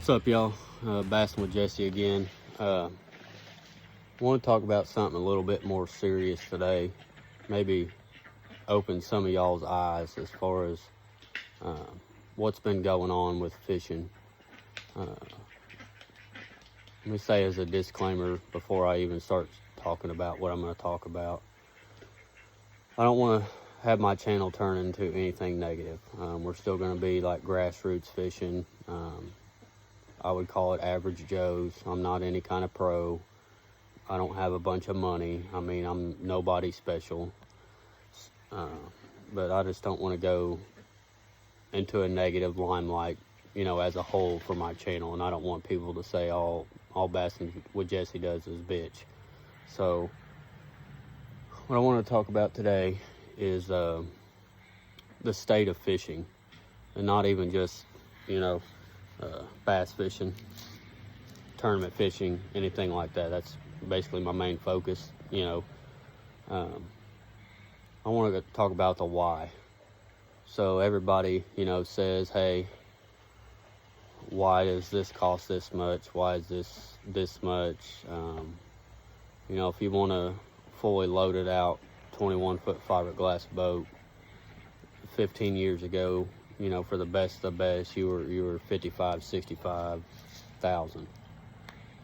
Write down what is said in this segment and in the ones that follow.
What's up, y'all? Bassing with Jesse again. Want to talk about something a little bit more serious today. Maybe open some of y'all's eyes as far as what's been going on with fishing. Let me say as a disclaimer before I even start talking about what I'm going to talk about. I don't want to have my channel turn into anything negative. We're still going to be like grassroots fishing. I would call it average Joe's. I'm not any kind of pro. I don't have a bunch of money. I mean, I'm nobody special. But I just don't want to go into a negative limelight, as a whole for my channel. And I don't want people to say all Bassing with Jesse does is bitch. So what I want to talk about today is the state of fishing, and not even just, bass fishing, tournament fishing, anything like that. That's basically my main focus. I want to talk about the why. So everybody, says, hey, why does this cost this much? Why is this much? If you want a fully loaded out 21-foot fiberglass boat 15 years ago, for the best of the best, you were 55, 65,000.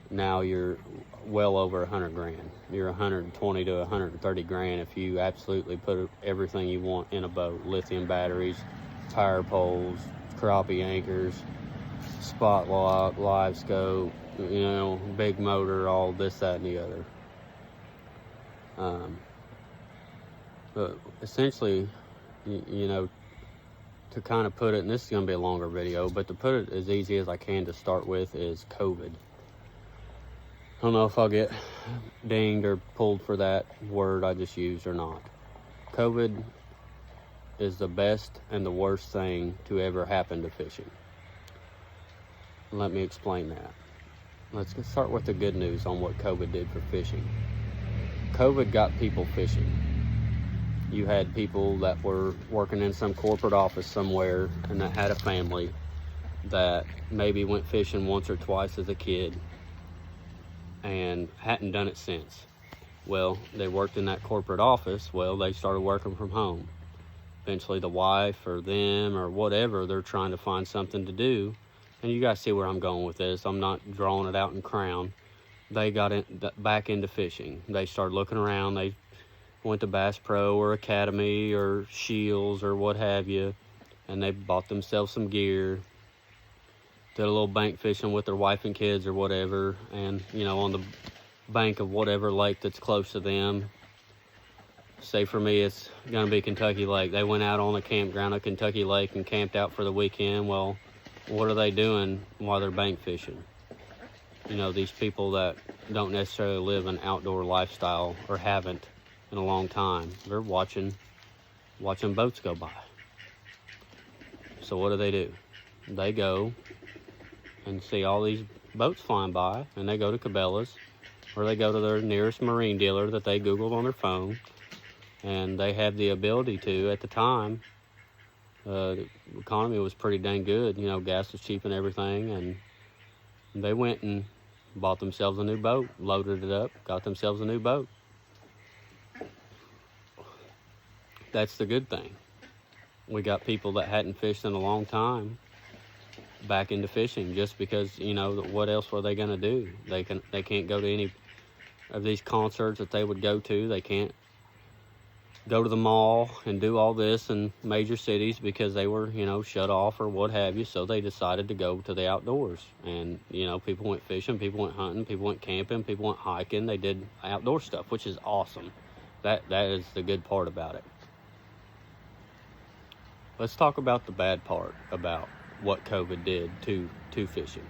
Now you're well over 100 grand. You're 120 to 130 grand if you absolutely put everything you want in a boat: lithium batteries, tire poles, crappie anchors, spot lock, live scope, big motor, all this, that, and the other. But essentially, to kind of put it, and this is going to be a longer video, but to put it as easy as I can to start with, is COVID. I don't know if I'll get dinged or pulled for that word I just used or not. COVID is the best and the worst thing to ever happen to fishing. Let me explain that. Let's start with the good news on what COVID did for fishing. COVID got people fishing. You had people that were working in some corporate office somewhere and that had a family that maybe went fishing once or twice as a kid and hadn't done it since. Well, they worked in that corporate office. Well, they started working from home. Eventually the wife or them or whatever, they're trying to find something to do. And you guys see where I'm going with this. I'm not drawing it out in crown. They got back into fishing. They started looking around. They went to Bass Pro or Academy or Shields or what have you, and they bought themselves some gear, did a little bank fishing with their wife and kids or whatever, and on the bank of whatever lake that's close to them. Say for me, it's gonna be Kentucky Lake. They went out on the campground at Kentucky Lake and camped out for the weekend. Well, what are they doing while they're bank fishing? These people that don't necessarily live an outdoor lifestyle or haven't in a long time, they're watching boats go by. So what do? They go and see all these boats flying by, and they go to Cabela's, or they go to their nearest marine dealer that they Googled on their phone, and they have the ability to. At the time, the economy was pretty dang good. Gas was cheap and everything, and they went and bought themselves a new boat, loaded it up, got themselves a new boat. That's the good thing. We got people that hadn't fished in a long time back into fishing, just because, what else were they going to do? They can't go to any of these concerts that they would go to. They can't go to the mall and do all this in major cities because they were, shut off or what have you. So they decided to go to the outdoors. And, people went fishing, people went hunting, people went camping, people went hiking. They did outdoor stuff, which is awesome. That is the good part about it. Let's talk about the bad part about what COVID did to fishing.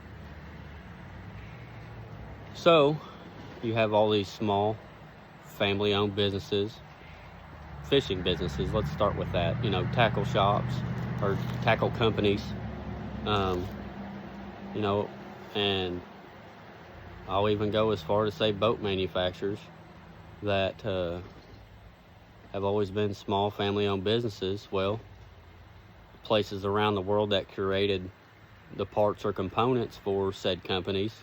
So, you have all these small, family-owned businesses, fishing businesses. Let's start with that. Tackle shops or tackle companies. And I'll even go as far to say boat manufacturers that have always been small, family-owned businesses. Well, places around the world that curated the parts or components for said companies,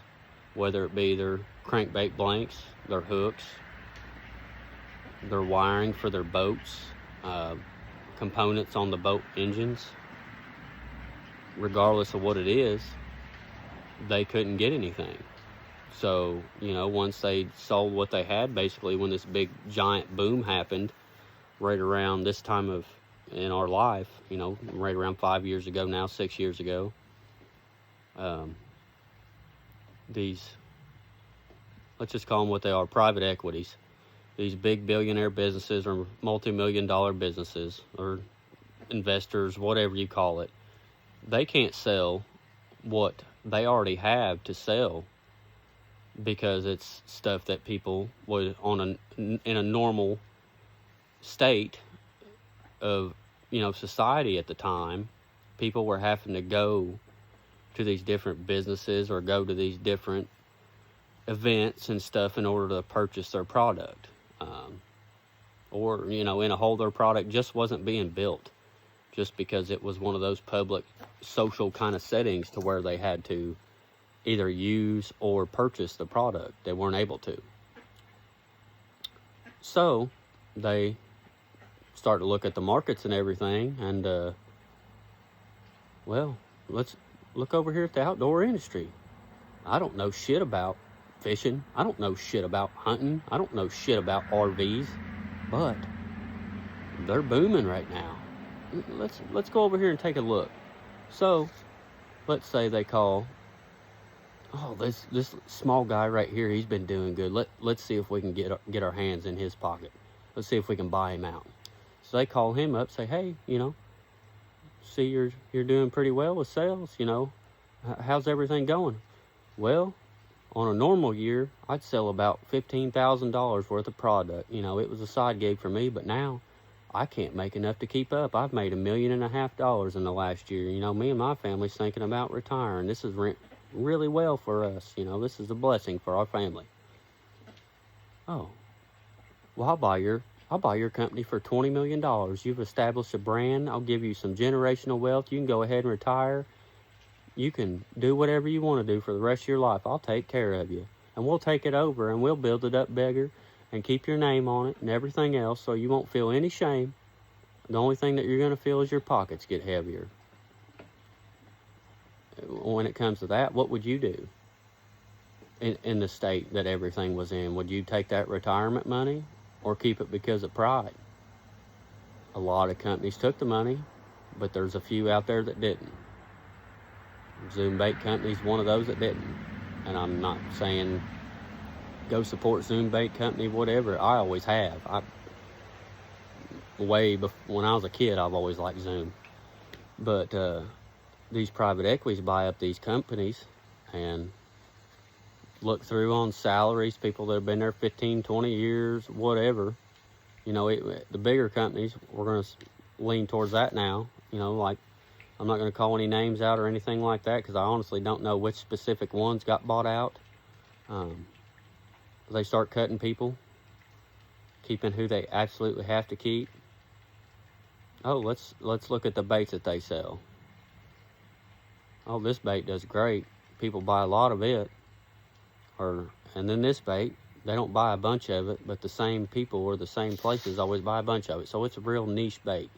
whether it be their crankbait blanks, their hooks, their wiring for their boats, components on the boat engines. Regardless of what it is, they couldn't get anything. So, once they sold what they had, basically when this big giant boom happened right around this time in our life, right around 5 years ago now, 6 years ago, these, let's just call them what they are, private equities, these big billionaire businesses or multi-million-dollar businesses or investors, whatever you call it, they can't sell what they already have to sell, because it's stuff that people would in a normal state of society at the time, people were having to go to these different businesses or go to these different events and stuff in order to purchase their product, or in a whole, their product just wasn't being built, just because it was one of those public social kind of settings to where they had to either use or purchase the product. They weren't able to. So they start to look at the markets and everything, and well, let's look over here at the outdoor industry. I don't know shit about fishing. I don't know shit about hunting. I don't know shit about RVs, but they're booming right now. Let's go over here and take a look. So let's say they call, this small guy right here, he's been doing good. Let's see if we can get our hands in his pocket. Let's see if we can buy him out. So they call him up, say, hey, see you're doing pretty well with sales. How's everything going? Well, on a normal year, I'd sell about $15,000 worth of product. It was a side gig for me, but now I can't make enough to keep up. I've made $1.5 million in the last year. Me and my family's thinking about retiring. This is really well for us. This is a blessing for our family. Oh, well, I'll buy your company for $20 million. You've established a brand. I'll give you some generational wealth. You can go ahead and retire. You can do whatever you want to do for the rest of your life. I'll take care of you. And we'll take it over and we'll build it up bigger and keep your name on it and everything else, so you won't feel any shame. The only thing that you're going to feel is your pockets get heavier. When it comes to that, what would you do in the state that everything was in? Would you take that retirement money or keep it because of pride? A lot of companies took the money, but there's a few out there that didn't. Zoom Bait Company's one of those that didn't. And I'm not saying go support Zoom Bait Company, whatever. I always have. When I was a kid, I've always liked Zoom. But these private equities buy up these companies and look through on salaries, people that have been there 15, 20 years, whatever. The bigger companies, we're going to lean towards that now. Like, I'm not going to call any names out or anything like that, because I honestly don't know which specific ones got bought out. They start cutting people, keeping who they absolutely have to keep. Oh, let's look at the baits that they sell. Oh, this bait does great. People buy a lot of it. And then this bait, they don't buy a bunch of it, but the same people or the same places always buy a bunch of it. So it's a real niche bait.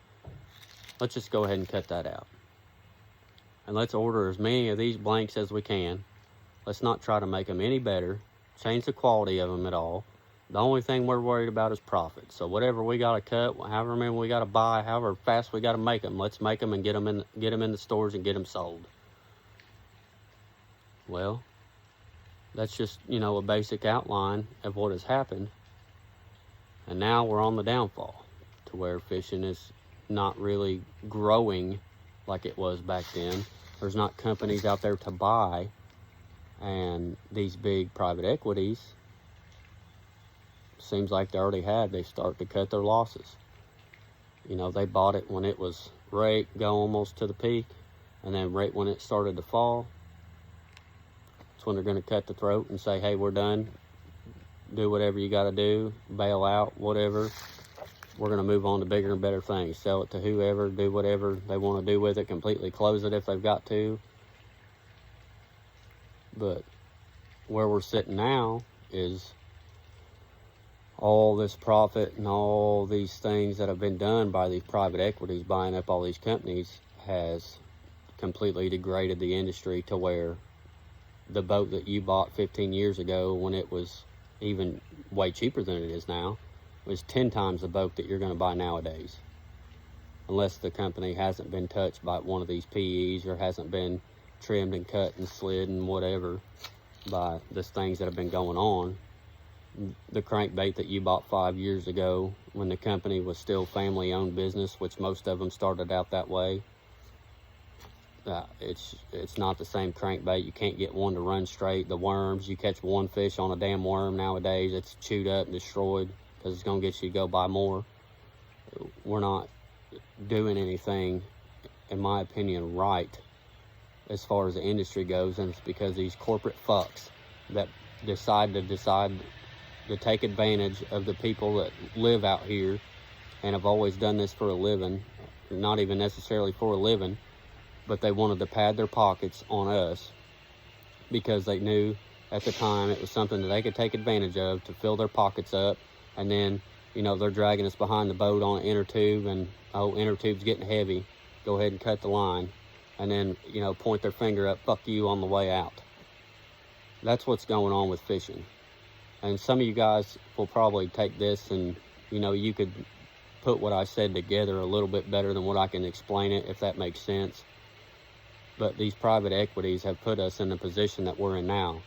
Let's just go ahead and cut that out. And let's order as many of these blanks as we can. Let's not try to make them any better, change the quality of them at all. The only thing we're worried about is profit. So whatever we got to cut, however many we got to buy, however fast we got to make them, let's make them and get them in the stores and get them sold. Well, that's just, a basic outline of what has happened. And now we're on the downfall to where fishing is not really growing like it was back then. There's not companies out there to buy, and these big private equities, seems like they start to cut their losses. They bought it when it was right go almost to the peak, and then right when it started to fall, that's when they're going to cut the throat and say, hey, we're done. Do whatever you got to do, bail out, whatever. We're going to move on to bigger and better things. Sell it to whoever, do whatever they want to do with it, completely close it if they've got to. But where we're sitting now is all this profit and all these things that have been done by these private equities buying up all these companies has completely degraded the industry to where the boat that you bought 15 years ago, when it was even way cheaper than it is now, was 10 times the boat that you're going to buy nowadays. Unless the company hasn't been touched by one of these PEs or hasn't been trimmed and cut and slid and whatever by the things that have been going on. The crankbait that you bought 5 years ago when the company was still family-owned business, which most of them started out that way, it's not the same crankbait. You can't get one to run straight. The worms, you catch one fish on a damn worm nowadays, it's chewed up and destroyed because it's going to get you to go buy more. We're not doing anything, in my opinion, right as far as the industry goes, and it's because these corporate fucks that decide to take advantage of the people that live out here and have always done this for a living, not even necessarily for a living, but they wanted to pad their pockets on us because they knew at the time it was something that they could take advantage of to fill their pockets up. And then, you know, they're dragging us behind the boat on an inner tube, and oh, inner tube's getting heavy, go ahead and cut the line, and then, you know, point their finger up, fuck you, on the way out. That's what's going on with fishing. And some of you guys will probably take this and, you know, you could put what I said together a little bit better than what I can explain it, if that makes sense. But these private equities have put us in the position that we're in now.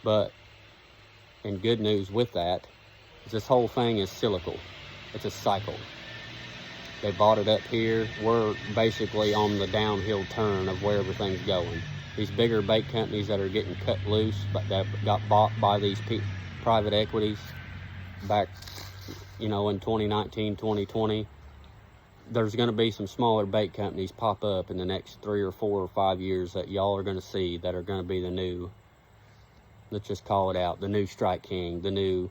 But, and good news with that, is this whole thing is cyclical. It's a cycle. They bought it up here. We're basically on the downhill turn of where everything's going. These bigger bait companies that are getting cut loose, but that got bought by these private equities back, you know, in 2019, 2020, there's going to be some smaller bait companies pop up in the next 3 or 4 or 5 years that y'all are going to see that are going to be the new, let's just call it out, the new Strike King, the new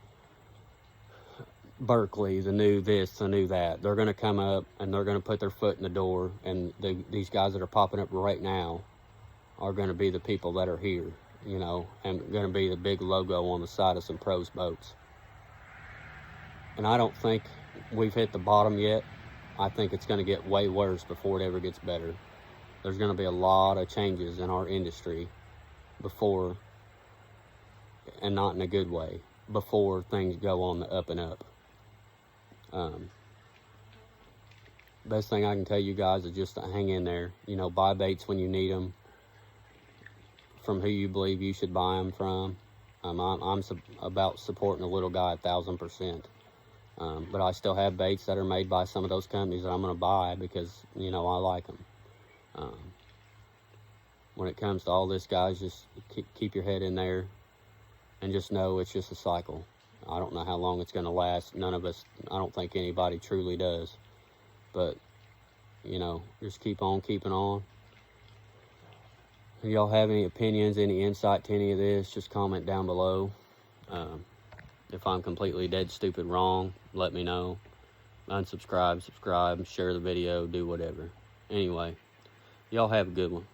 Berkley, the new this, the new that. They're going to come up and they're going to put their foot in the door, and these guys that are popping up right now are going to be the people that are here, you know, and going to be the big logo on the side of some pros boats. And I don't think we've hit the bottom yet. I think it's going to get way worse before it ever gets better. There's going to be a lot of changes in our industry before, and not in a good way, before things go on the up and up. Best thing I can tell you guys is just to hang in there. You know, buy baits when you need them, from who you believe you should buy them from. I'm about supporting the little guy 1,000%. But I still have baits that are made by some of those companies that I'm going to buy because, you know, I like them. When it comes to all this, guys, just keep your head in there and just know it's just a cycle. I don't know how long it's going to last. None of us, I don't think anybody truly does. But, you know, just keep on keeping on. If y'all have any opinions, any insight to any of this, just comment down below. If I'm completely dead stupid wrong, let me know. Unsubscribe, subscribe, share the video, do whatever. Anyway, y'all have a good one.